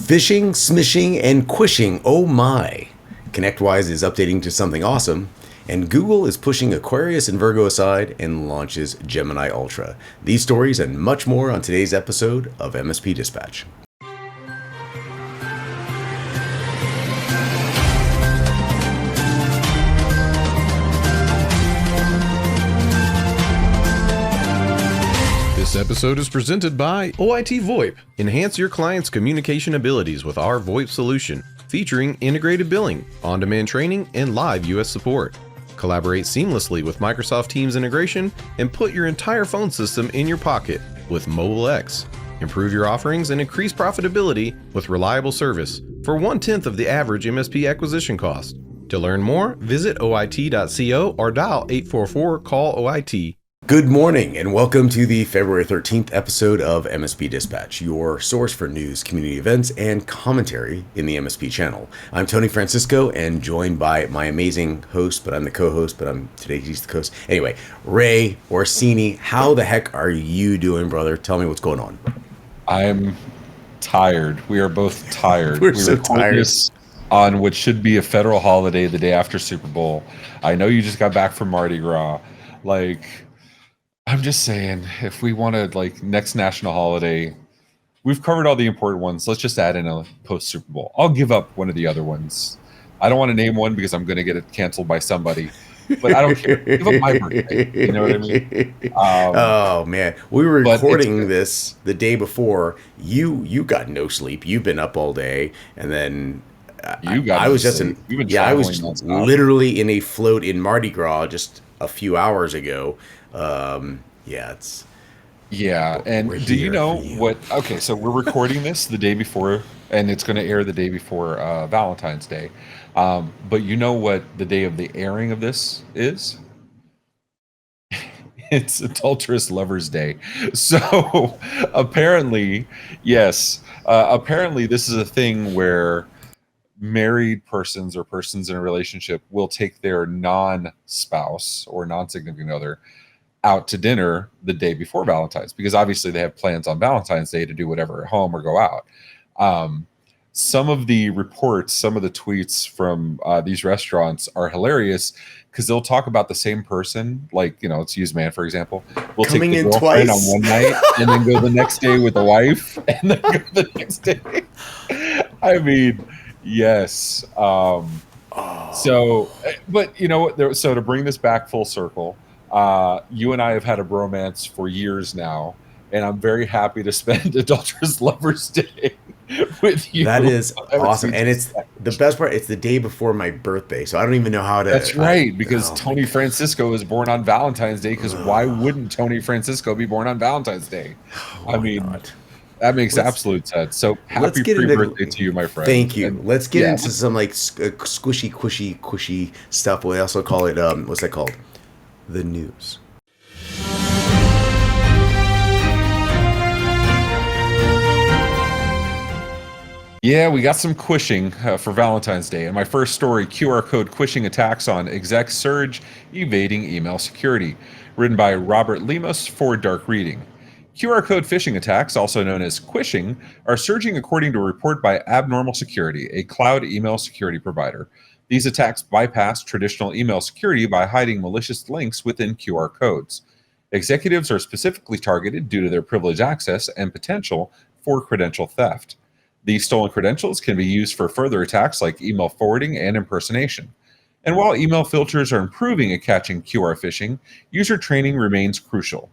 Phishing, smishing, and quishing. Oh my. ConnectWise is updating to something awesome, and Google is pushing Aquarius and Virgo aside and launches Gemini Ultra. These stories and much more on today's episode of MSP Dispatch. This episode is presented by OIT VoIP. Enhance your client's communication abilities with our VoIP solution, featuring integrated billing, on-demand training, and live US support. Collaborate seamlessly with Microsoft Teams integration and put your entire phone system in your pocket with Mobile X. Improve your offerings and increase profitability with reliable service for 1/10 of the average MSP acquisition cost. To learn more, visit oit.co or dial 844-CALL-OIT. Good morning and welcome to the February 13th episode of MSP Dispatch, your source for news, community events, and commentary in the MSP channel. I'm Tony Francisco and joined by my amazing host, but I'm the co-host, but today he's the host. Anyway, Ray Orsini, how the heck are you doing, brother? Tell me what's going on. I'm tired. We are both tired. We're so tired. This on what should be a federal holiday the day after Super Bowl. I know you just got back from Mardi Gras. I'm just saying, if we want to, next national holiday, we've covered all the important ones. Let's just add in a post-Super Bowl. I'll give up one of the other ones. I don't want to name one because I'm going to get it canceled by somebody. But I don't care. Give up my birthday. You know what I mean? Oh, man. We were recording this the day before. You got no sleep. You've been up all day. And then I was literally in a float in Mardi Gras just a few hours ago. And do you know what? Okay, so we're recording this the day before, and it's going to air the day before Valentine's Day. But you know what the day of the airing of this is? It's Adulterous Lovers Day. So apparently, apparently this is a thing where married persons or persons in a relationship will take their non-spouse or non-significant other out to dinner the day before Valentine's, because obviously they have plans on Valentine's Day to do whatever at home or go out. Some of the reports, some of the tweets from these restaurants are hilarious because they'll talk about the same person. Let's use man, for example. We'll coming take the in girlfriend twice on one night and then go the next day with the wife and then go the next day. I mean, yes. So, but you know what? So to bring this back full circle, you and I have had a bromance for years now, and I'm very happy to spend Adulterous Lovers Day with you. That is awesome. And it's the best part. It's the day before my birthday, so I don't even know how to. That's right, because Tony Francisco is born on Valentine's Day, because why wouldn't Tony Francisco be born on Valentine's Day? That makes absolute sense. So happy pre-birthday to you, my friend. Thank you. And let's get into some squishy, quishy stuff. We also call it, what's that called? The news. Yeah, we got some quishing for Valentine's Day. And my first story, QR code quishing attacks on Execs surge, evading email security. Written by Robert Lemos for Dark Reading. QR code phishing attacks, also known as quishing, are surging according to a report by Abnormal Security, a cloud email security provider. These attacks bypass traditional email security by hiding malicious links within QR codes. Executives are specifically targeted due to their privileged access and potential for credential theft. These stolen credentials can be used for further attacks like email forwarding and impersonation. And while email filters are improving at catching QR phishing, user training remains crucial.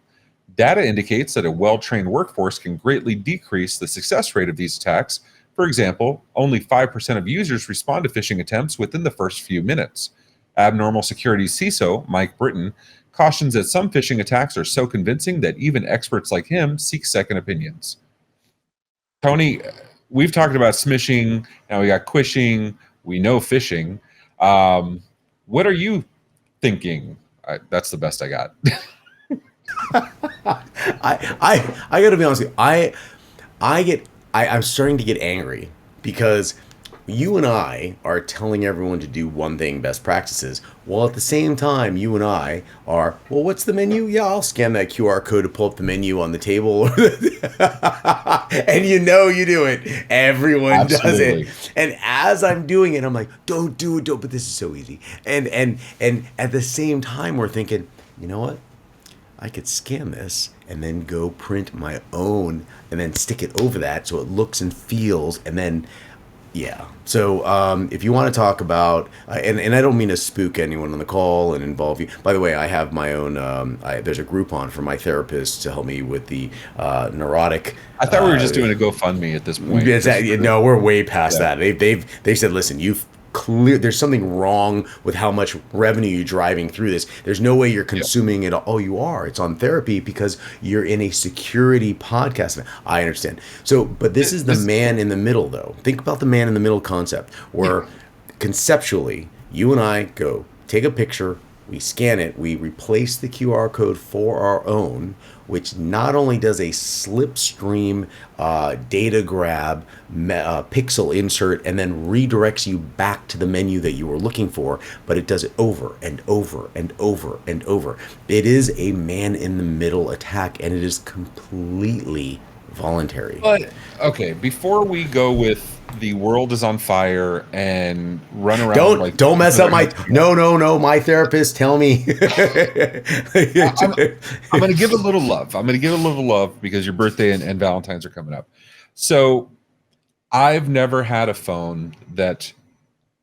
Data indicates that a well-trained workforce can greatly decrease the success rate of these attacks. For example, only 5% of users respond to phishing attempts within the first few minutes. Abnormal Security's CISO, Mike Britton, cautions that some phishing attacks are so convincing that even experts like him seek second opinions. Tony, we've talked about smishing, now we got quishing, we know phishing. What are you thinking? That's the best I got. I got to be honest with you. I'm starting to get angry because you and I are telling everyone to do one thing, best practices, while at the same time, you and I are, well, what's the menu? Yeah, I'll scan that QR code to pull up the menu on the table. And you do it. Everyone does it. Absolutely. And as I'm doing it, I'm like, don't do it, don't. But this is so easy. And at the same time, we're thinking, you know what? I could scan this and then go print my own and then stick it over that so it looks and feels and then yeah. So if you want to talk about, and I don't mean to spook anyone on the call and involve you. By the way, I have my own, there's a Groupon for my therapist to help me with the neurotic. I thought we were just doing a GoFundMe at this point. No, we're way past that. They said, listen, there's something wrong with how much revenue you're driving through this. There's no way you're consuming it. Oh, you are. It's on therapy because you're in a security podcast. I understand. So, but this is the man in the middle, though. Think about the man in the middle concept, where conceptually, you and I go take a picture, we scan it, we replace the QR code for our own, which not only does a slipstream data grab, pixel insert, and then redirects you back to the menu that you were looking for, but it does it over and over and over and over. It is a man-in-the-middle attack, and it is completely voluntary. But, okay, before we go with the world is on fire and run around don't mess up my my therapist tell me. I'm going to give a little love because your birthday and Valentine's are coming up. So I've never had a phone that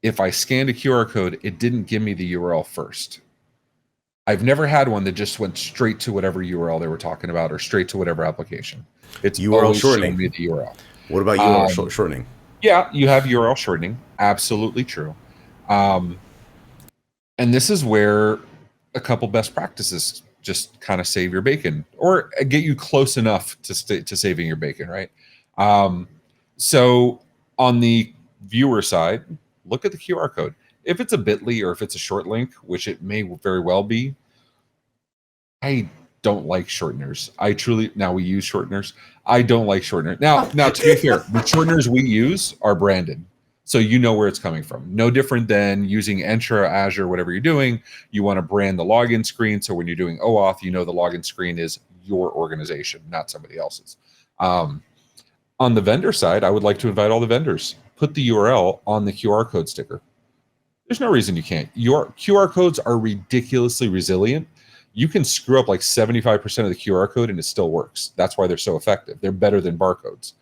if I scanned a QR code, it didn't give me the URL first. I've never had one that just went straight to whatever URL they were talking about or straight to whatever application. It's URL shortening. Me the URL. What about URL shortening? Yeah, you have URL shortening. Absolutely true. And this is where a couple best practices just kind of save your bacon or get you close enough to saving your bacon, right? So on the viewer side, look at the QR code. If it's a bit.ly or if it's a short link, which it may very well be, I don't like shorteners. Now we use shorteners. I don't like shorteners. Now to be fair, the shorteners we use are branded. So you know where it's coming from. No different than using Entra, Azure, whatever you're doing. You want to brand the login screen. So when you're doing OAuth, you know the login screen is your organization, not somebody else's. On the vendor side, I would like to invite all the vendors. Put the URL on the QR code sticker. There's no reason you can't. Your QR codes are ridiculously resilient. You can screw up like 75% of the QR code and it still works. That's why they're so effective. They're better than barcodes.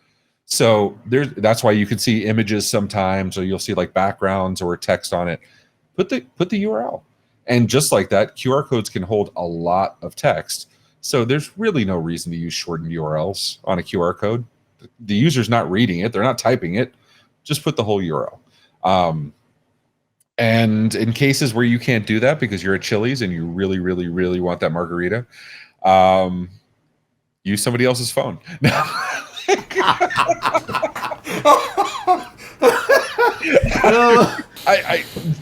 So that's why you can see images sometimes, or you'll see like backgrounds or text on it. Put the URL. And just like that, QR codes can hold a lot of text. So there's really no reason to use shortened URLs on a QR code. The user's not reading it. They're not typing it. Just put the whole URL. And in cases where you can't do that because you're at Chili's and you really, really, really want that margarita, use somebody else's phone.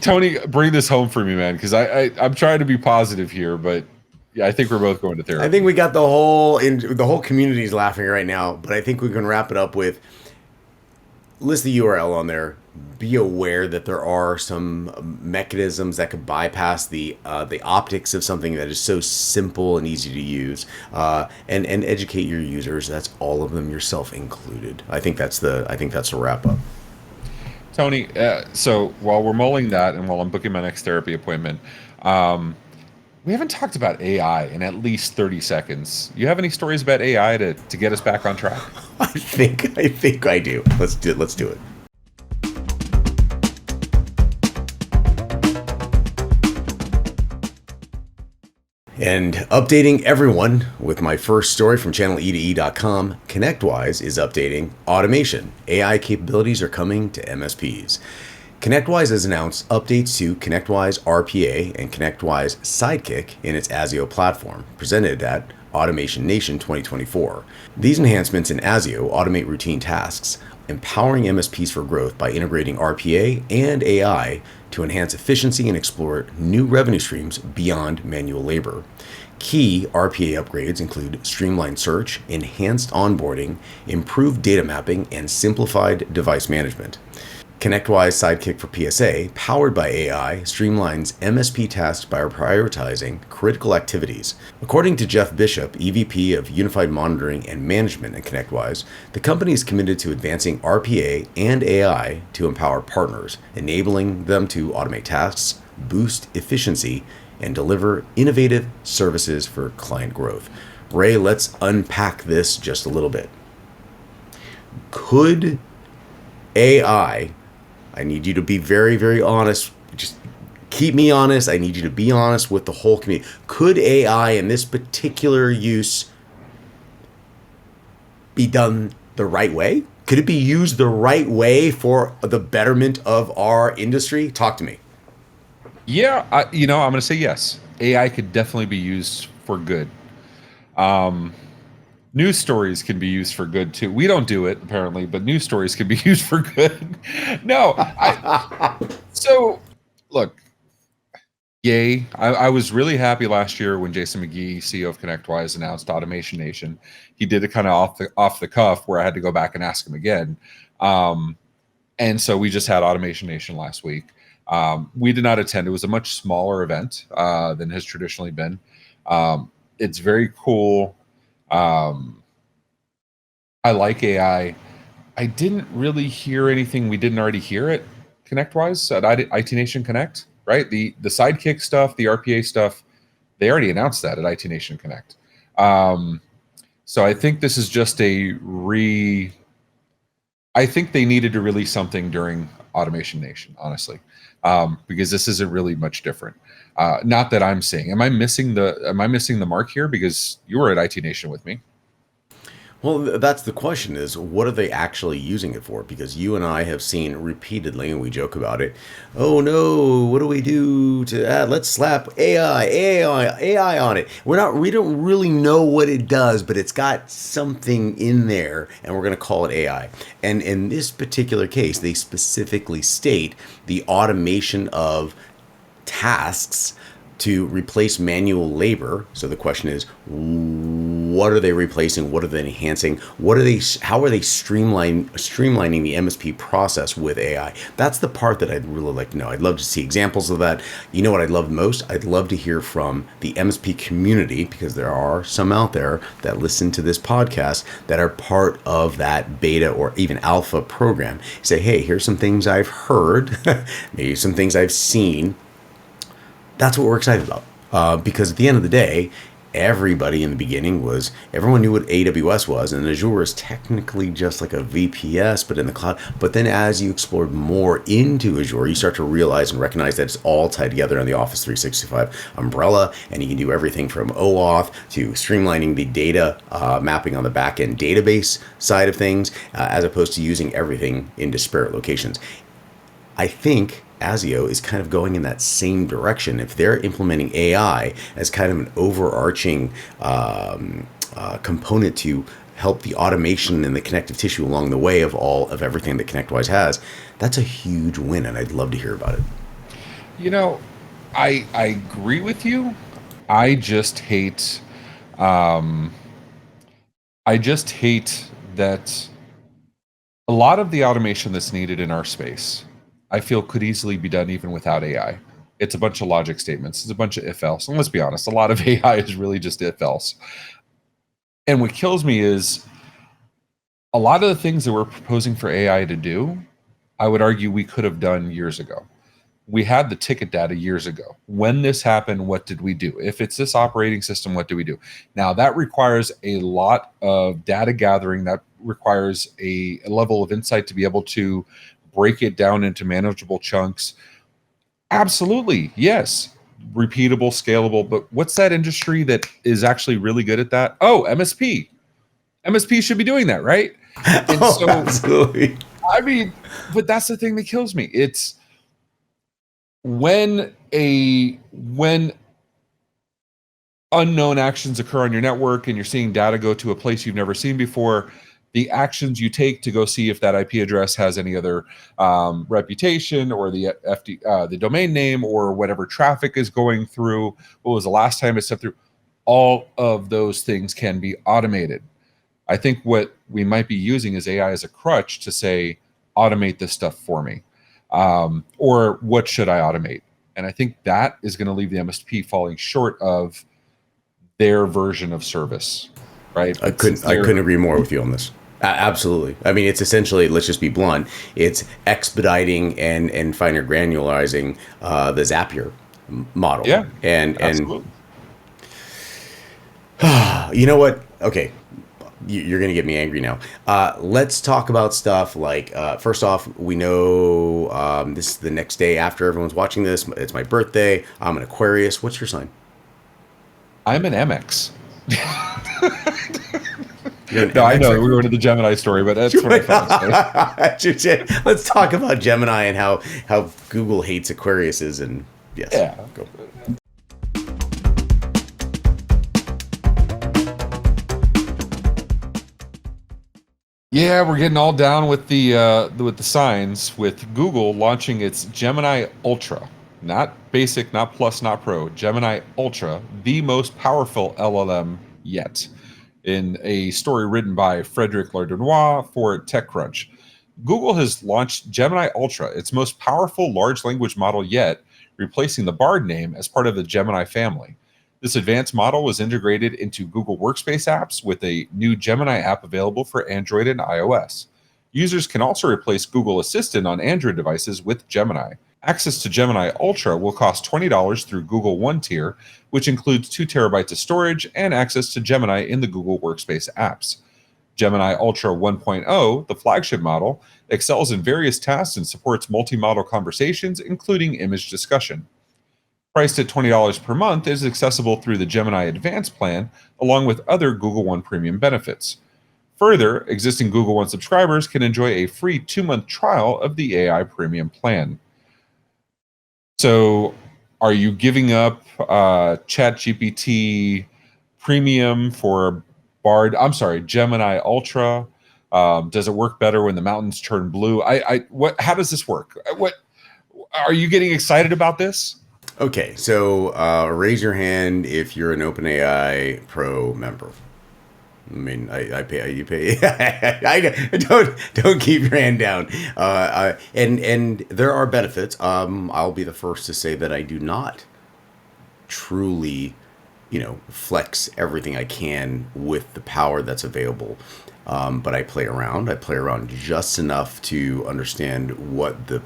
Tony, bring this home for me, man, because I'm trying to be positive here, but yeah, I think we're both going to therapy. I think we got the whole community is laughing right now, but I think we can wrap it up with list the URL on there. Be aware that there are some mechanisms that could bypass the optics of something that is so simple and easy to use, and educate your users. That's all of them, yourself included. I think that's the wrap up. Tony, so while we're mulling that and while I'm booking my next therapy appointment, we haven't talked about AI in at least 30 seconds. You have any stories about AI to get us back on track? I think I do. Let's do it. And updating everyone with my first story from channel-e2e.com, ConnectWise is updating automation. AI capabilities are coming to MSPs. ConnectWise has announced updates to ConnectWise RPA and ConnectWise Sidekick in its ASIO platform, presented at Automation Nation 2024. These enhancements in ASIO automate routine tasks, empowering MSPs for growth by integrating RPA and AI to enhance efficiency and explore new revenue streams beyond manual labor. Key RPA upgrades include streamlined search, enhanced onboarding, improved data mapping, and simplified device management. ConnectWise Sidekick for PSA, powered by AI, streamlines MSP tasks by prioritizing critical activities. According to Jeff Bishop, EVP of Unified Monitoring and Management at ConnectWise, the company is committed to advancing RPA and AI to empower partners, enabling them to automate tasks, boost efficiency, and deliver innovative services for client growth. Ray, let's unpack this just a little bit. Could AI, I need you to be very, very honest. Just keep me honest. I need you to be honest with the whole community. Could AI in this particular use be done the right way? Could it be used the right way for the betterment of our industry? Talk to me. Yeah, I'm going to say yes. AI could definitely be used for good. News stories can be used for good too. We don't do it apparently, but news stories can be used for good. No, so look, yay. I was really happy last year when Jason McGee, CEO of ConnectWise, announced Automation Nation. He did it kind of off the cuff where I had to go back and ask him again. And so we just had Automation Nation last week. We did not attend. It was a much smaller event than has traditionally been. It's very cool. I like AI. I didn't really hear anything we didn't already hear at ConnectWise at IT Nation Connect, right? The Sidekick stuff, the RPA stuff, they already announced that at IT Nation Connect. So I think this is just I think they needed to release something during Automation Nation, honestly, because this isn't really much different. Not that I'm saying. Am I missing the mark here? Because you were at IT Nation with me. Well, that's the question is, what are they actually using it for? Because you and I have seen repeatedly, and we joke about it, oh no, what do we do to that? Let's slap AI on it. We don't really know what it does, but it's got something in there, and we're going to call it AI. And in this particular case, they specifically state the automation of tasks to replace manual labor. So the question is, what are they replacing? What are they enhancing? How are they streamlining the MSP process with AI? That's the part that I'd really like to know. I'd love to see examples of that. You know what I'd love most? I'd love to hear from the MSP community, because there are some out there that listen to this podcast that are part of that beta or even alpha program. Say, hey, here's some things I've heard, maybe some things I've seen. That's what we're excited about, because at the end of the day, everybody in the beginning everyone knew what AWS was, and Azure is technically just like a VPS, but in the cloud. But then as you explored more into Azure, you start to realize and recognize that it's all tied together in the Office 365 umbrella, and you can do everything from OAuth to streamlining the data mapping on the back-end database side of things, as opposed to using everything in disparate locations. I think ASIO is kind of going in that same direction. If they're implementing AI as kind of an overarching component to help the automation and the connective tissue along the way of everything that ConnectWise has, that's a huge win, and I'd love to hear about it. I agree with you. I just hate that a lot of the automation that's needed in our space, I feel, could easily be done even without AI. It's a bunch of logic statements. It's a bunch of if-else. And let's be honest, a lot of AI is really just if-else. And what kills me is a lot of the things that we're proposing for AI to do, I would argue we could have done years ago. We had the ticket data years ago. When this happened, what did we do? If it's this operating system, what do we do? Now, that requires a lot of data gathering. That requires a level of insight to be able to break it down into manageable chunks. Absolutely, yes. Repeatable, scalable. But what's that industry that is actually really good at that? Oh, MSP. MSP should be doing that, right? And so, absolutely. I mean, but that's the thing that kills me. It's when unknown actions occur on your network and you're seeing data go to a place you've never seen before, the actions you take to go see if that IP address has any other reputation, or the the domain name, or whatever traffic is going through. What was the last time it stepped through? All of those things can be automated. I think what we might be using is AI as a crutch to say, automate this stuff for me. Or what should I automate? And I think that is going to leave the MSP falling short of their version of service, right? I couldn't agree more with you on this. Absolutely. I mean, it's essentially, let's just be blunt, it's expediting and finer granularizing the Zapier model. Yeah, and absolutely. You know what? Okay, you're going to get me angry now. Let's talk about stuff like, first off, we know this is the next day after everyone's watching this. It's my birthday. I'm an Aquarius. What's your sign? I'm an MX. No, I know we were into the Gemini story, but that's what I felt to say. Let's talk about Gemini and how Google hates Aquariuses. And yes, yeah. Go. Yeah, we're getting all down with the signs, with Google launching its Gemini Ultra. Not basic, not plus, not pro. Gemini Ultra, the most powerful LLM yet. In a story written by Frederic Lardenois for TechCrunch, Google has launched Gemini Ultra, its most powerful large language model yet, replacing the Bard name as part of the Gemini family. This advanced model was integrated into Google Workspace apps with a new Gemini app available for Android and iOS. Users can also replace Google Assistant on Android devices with Gemini. Access to Gemini Ultra will cost $20 through Google One tier, which includes 2 terabytes of storage and access to Gemini in the Google Workspace apps. Gemini Ultra 1.0, the flagship model, excels in various tasks and supports multi-model conversations, including image discussion. Priced at $20 per month, it is accessible through the Gemini Advanced plan, along with other Google One Premium benefits. Further, existing Google One subscribers can enjoy a free 2-month trial of the AI Premium plan. So, are you giving up ChatGPT Premium for Gemini Ultra? Does it work better when the mountains turn blue? How does this work? What are you getting excited about this? Okay, so raise your hand if you're an OpenAI Pro member. I mean, I pay. You pay. I don't keep your hand down. And there are benefits. I'll be the first to say that I do not truly, flex everything I can with the power that's available. But I play around. I play around just enough to understand what the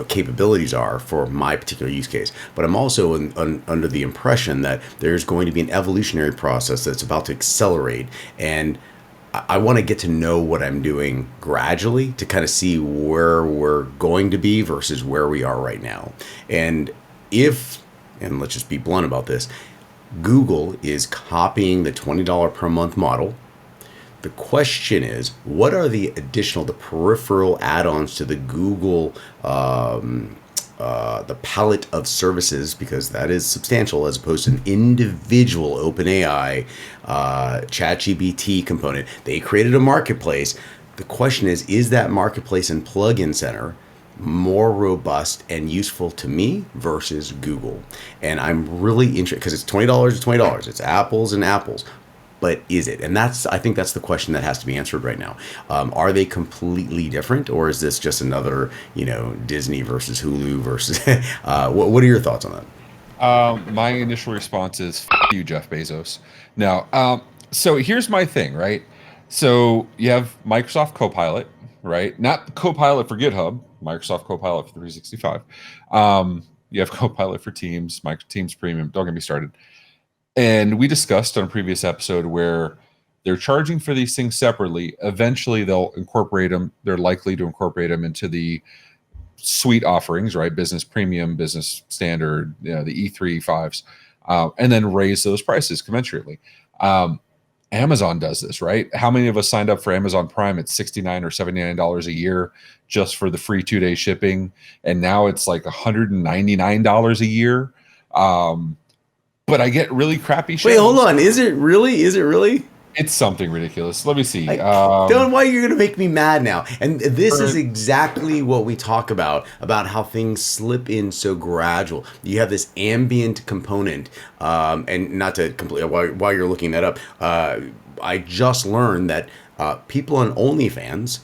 capabilities are for my particular use case. But I'm also under the impression that there's going to be an evolutionary process that's about to accelerate, and I want to get to know what I'm doing gradually to kind of see where we're going to be versus where we are right now. And let's just be blunt about this, Google is copying the $20 per month model. The question is, what are the peripheral add-ons to the Google, the palette of services, because that is substantial as opposed to an individual OpenAI ChatGPT component. They created a marketplace. The question is that marketplace and plugin center more robust and useful to me versus Google? And I'm really interested, because it's $20 to $20. It's apples and apples. But is it? And I think that's the question that has to be answered right now. Are they completely different, or is this just another, Disney versus Hulu versus? What are your thoughts on that? My initial response is F you, Jeff Bezos. Now, so here's my thing, right? So you have Microsoft Copilot, right? Not Copilot for GitHub, Microsoft Copilot for 365. You have Copilot for Teams, Microsoft Teams Premium. Don't get me started. And we discussed on a previous episode where they're charging for these things separately. Eventually, they'll incorporate them. They're likely to incorporate them into the suite offerings, right? Business Premium, Business Standard, the E3, E5s, and then raise those prices commensurately. Amazon does this, right? How many of us signed up for Amazon Prime at $69 or $79 a year just for the free 2-day shipping? And now it's like $199 a year. But I get really crappy shit. Wait, hold on. Is it really? It's something ridiculous. Let me see. Dylan, why are you going to make me mad now? And this is exactly what we talk about how things slip in so gradual. You have this ambient component, and not to completely, while you're looking that up, I just learned that people on OnlyFans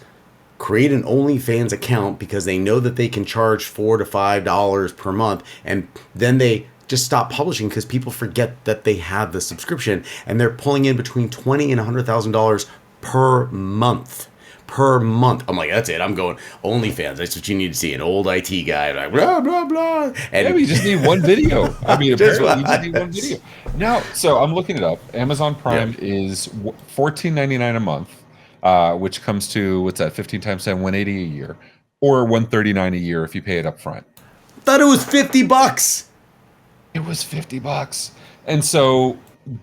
create an OnlyFans account because they know that they can charge $4 to $5 per month, and then they just stop publishing because people forget that they have the subscription, and they're pulling in between $20,000 and $100,000 per month. Per month. I'm like, that's it. I'm going OnlyFans. That's what you need to see. An old IT guy, like blah blah blah. And yeah, we just need one video. I mean, apparently you just need one video. Now, so I'm looking it up. Amazon Prime is $14.99 a month, which comes to, what's that? 15 times 10, $180 a year, or $139 a year if you pay it up front. Thought it was $50. It was $50. And so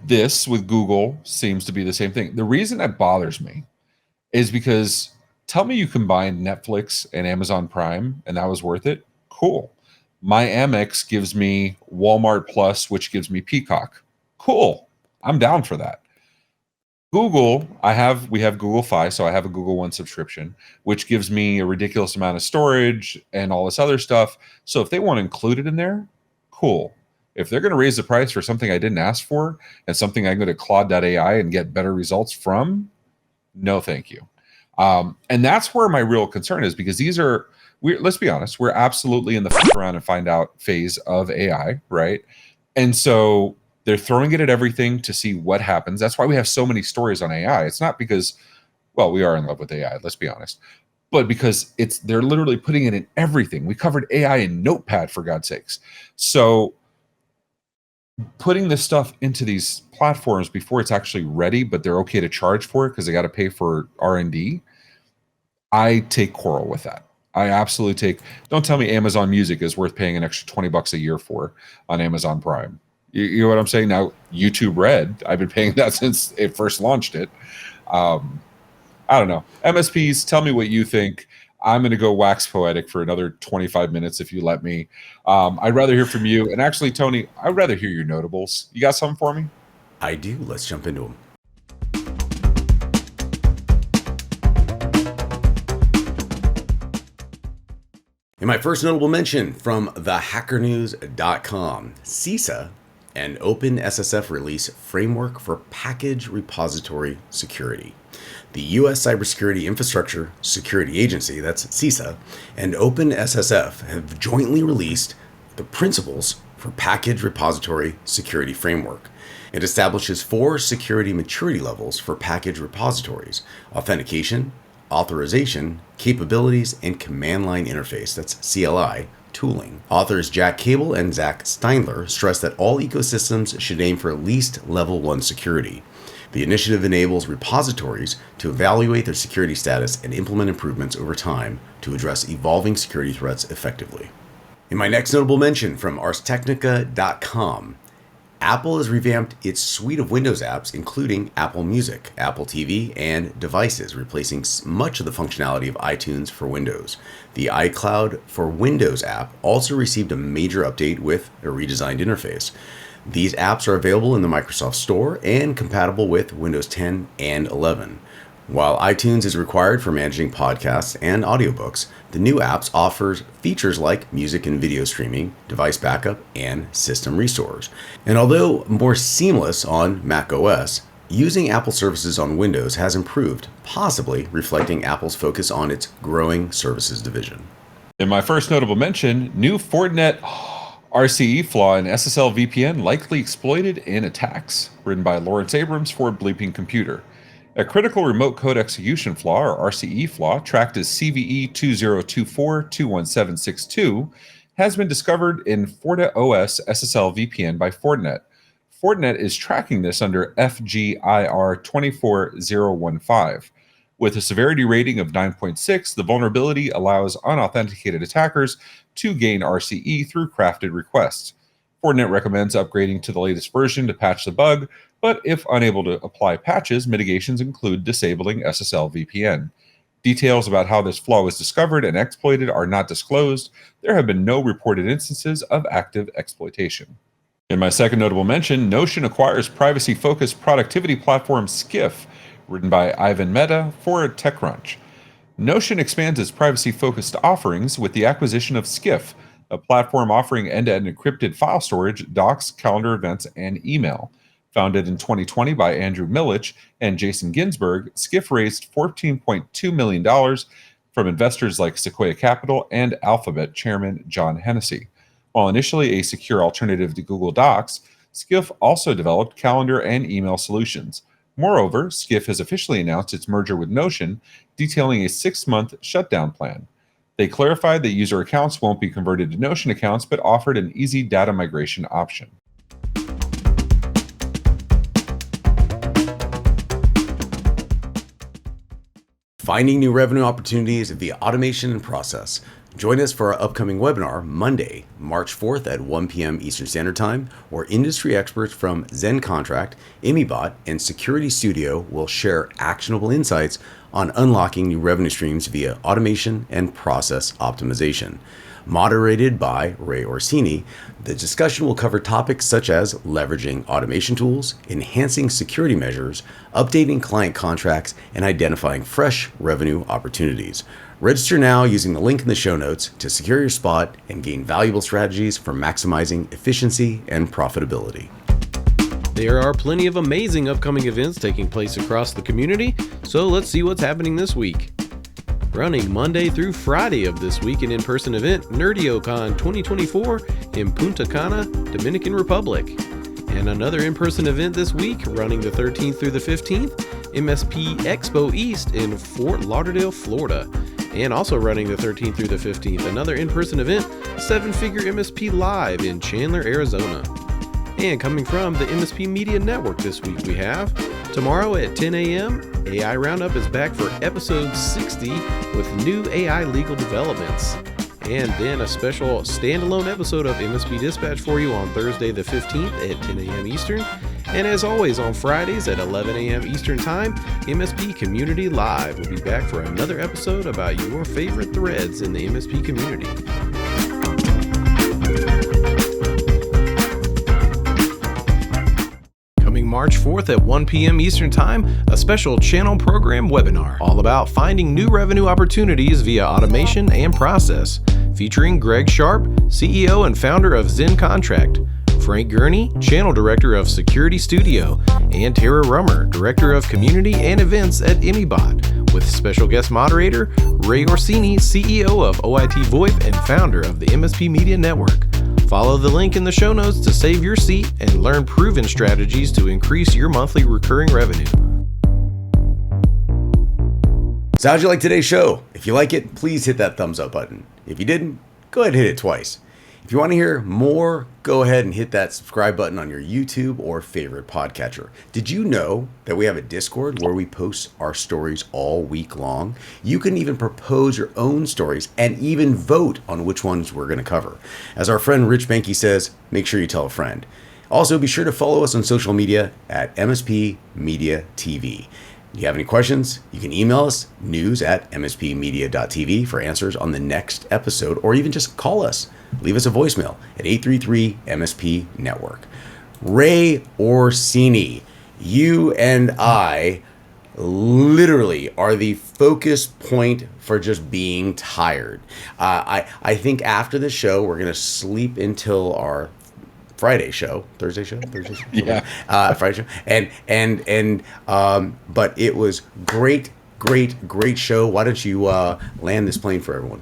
this with Google seems to be the same thing. The reason that bothers me is because, tell me you combined Netflix and Amazon Prime and that was worth it. Cool. My Amex gives me Walmart Plus, which gives me Peacock. Cool. I'm down for that. Google, we have Google Fi, so I have a Google One subscription, which gives me a ridiculous amount of storage and all this other stuff. So if they want to include it in there, cool. If they're going to raise the price for something I didn't ask for and something I can go to Claude.ai and get better results from, no, thank you. And that's where my real concern is, because let's be honest, we're absolutely in the fuck around and find out phase of AI, right? And so they're throwing it at everything to see what happens. That's why we have so many stories on AI. It's not because, well, we are in love with AI, let's be honest, but because they're literally putting it in everything. We covered AI in Notepad, for God's sakes. So putting this stuff into these platforms before it's actually ready, but they're okay to charge for it because they got to pay for R&D, I take quarrel with that. I absolutely don't tell me Amazon Music is worth paying an extra $20 a year for on Amazon Prime. You know what I'm saying? Now, YouTube Red, I've been paying that since it first launched it. I don't know. MSPs, tell me what you think. I'm going to go wax poetic for another 25 minutes if you let me. I'd rather hear from you. And actually, Tony, I'd rather hear your notables. You got something for me? I do. Let's jump into them. In my first notable mention from thehackernews.com, CISA and OpenSSF release framework for package repository security. The U.S. Cybersecurity Infrastructure Security Agency, that's CISA, and OpenSSF have jointly released the principles for package repository security framework. It establishes 4 security maturity levels for package repositories: authentication, authorization, capabilities, and command line interface, that's CLI, tooling. Authors Jack Cable and Zach Steindler stress that all ecosystems should aim for at least level 1 security. The initiative enables repositories to evaluate their security status and implement improvements over time to address evolving security threats effectively. In my next notable mention from arstechnica.com, Apple has revamped its suite of Windows apps, including Apple Music, Apple TV, and devices, replacing much of the functionality of iTunes for Windows. The iCloud for Windows app also received a major update with a redesigned interface. These apps are available in the Microsoft Store and compatible with Windows 10 and 11. While iTunes is required for managing podcasts and audiobooks, the new apps offers features like music and video streaming, device backup, and system restores. And although more seamless on Mac OS, using Apple services on Windows has improved, possibly reflecting Apple's focus on its growing services division. In my first notable mention, new Fortinet RCE flaw in SSL VPN likely exploited in attacks, written by Lawrence Abrams for Bleeping Computer. A critical remote code execution flaw, or RCE flaw, tracked as CVE 2024-21762, has been discovered in FortiOS SSL VPN by Fortinet. Fortinet is tracking this under FGIR 24015. With a severity rating of 9.6, the vulnerability allows unauthenticated attackers to gain RCE through crafted requests. Fortinet recommends upgrading to the latest version to patch the bug, but if unable to apply patches, mitigations include disabling SSL VPN. Details about how this flaw was discovered and exploited are not disclosed. There have been no reported instances of active exploitation. In my second notable mention, Notion acquires privacy-focused productivity platform Skiff, written by Ivan Mehta for TechCrunch. Notion expands its privacy-focused offerings with the acquisition of Skiff, a platform offering end-to-end encrypted file storage, docs, calendar events, and email. Founded in 2020 by Andrew Milich and Jason Ginsberg, Skiff raised $14.2 million from investors like Sequoia Capital and Alphabet chairman John Hennessy. While initially a secure alternative to Google Docs, Skiff also developed calendar and email solutions. Moreover, Skiff has officially announced its merger with Notion, detailing a 6-month shutdown plan. They clarified that user accounts won't be converted to Notion accounts, but offered an easy data migration option. Finding new revenue opportunities via automation and process. Join us for our upcoming webinar Monday, March 4th at 1 p.m. Eastern Standard Time, where industry experts from ZenContract, ImiBot, and Security Studio will share actionable insights on unlocking new revenue streams via automation and process optimization. Moderated by Ray Orsini, the discussion will cover topics such as leveraging automation tools, enhancing security measures, updating client contracts, and identifying fresh revenue opportunities. Register now using the link in the show notes to secure your spot and gain valuable strategies for maximizing efficiency and profitability. There are plenty of amazing upcoming events taking place across the community, so let's see what's happening this week. Running Monday through Friday of this week, an in-person event, NerdioCon 2024 in Punta Cana, Dominican Republic. And another in-person event this week, running the 13th through the 15th, MSP Expo East in Fort Lauderdale, Florida. And also running the 13th through the 15th, another in-person event, 7-Figure MSP Live in Chandler, Arizona. And coming from the MSP Media Network this week, we have tomorrow at 10 a.m., AI Roundup is back for episode 60 with new AI legal developments. And then a special standalone episode of MSP Dispatch for you on Thursday the 15th at 10 a.m. Eastern. And as always, on Fridays at 11 a.m. Eastern Time, MSP Community Live will be back for another episode about your favorite threads in the MSP community. Coming March 4th at 1 p.m. Eastern Time, a special channel program webinar all about finding new revenue opportunities via automation and process, featuring Greg Sharp, CEO and founder of ZenContract, Frank Gurney, Channel Director of Security Studio, and Tara Rummer, Director of Community and Events at ImiBot, with special guest moderator Ray Orsini, CEO of OIT VoIP and founder of the MSP Media Network. Follow the link in the show notes to save your seat and learn proven strategies to increase your monthly recurring revenue. So how'd you like today's show? If you like it, please hit that thumbs up button. If you didn't, go ahead and hit it twice. If you want to hear more, go ahead and hit that subscribe button on your YouTube or favorite podcatcher. Did you know that we have a Discord where we post our stories all week long? You can even propose your own stories and even vote on which ones we're going to cover. As our friend Rich Banky says, make sure you tell a friend. Also, be sure to follow us on social media at MSP Media TV. If you have any questions, you can email us, news@mspmedia.tv for answers on the next episode, or even just call us. Leave us a voicemail at 833-MSP-NETWORK. Ray Orsini, you and I literally are the focus point for just being tired. I think after the show, we're going to sleep until our Thursday show. Yeah. Friday show. But it was great show. Why don't you land this plane for everyone?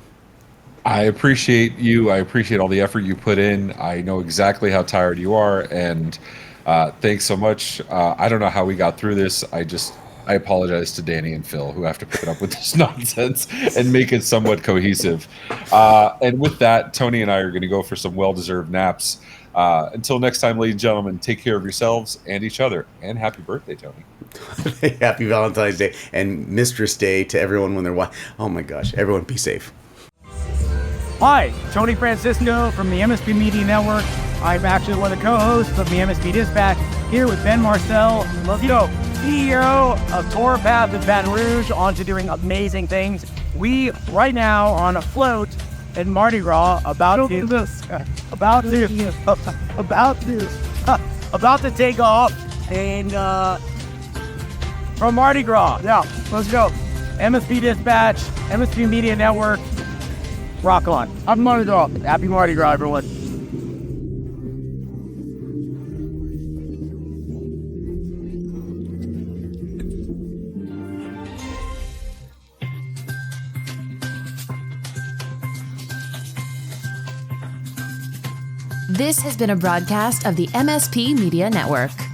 I appreciate you. I appreciate all the effort you put in. I know exactly how tired you are, and thanks so much. I don't know how we got through this. I apologize to Danny and Phil, who have to put up with this nonsense and make it somewhat cohesive. And with that, Tony and I are going to go for some well-deserved naps. Until next time, ladies and gentlemen, take care of yourselves and each other. And happy birthday, Tony. Happy Valentine's Day and Mistress Day to everyone when they're oh my gosh, everyone be safe. Hi, Tony Francisco from the MSP Media Network. I'm actually one of the co-hosts of the MSP Dispatch, here with Ben Marcel, CEO of TourPath in Baton Rouge, on to doing amazing things. We, right now, are on a float in Mardi Gras about to take off and from Mardi Gras. Yeah, let's go. MSP Dispatch, MSP Media Network, rock on. Happy Mardi Gras. Happy Mardi Gras, everyone. This has been a broadcast of the MSP Media Network.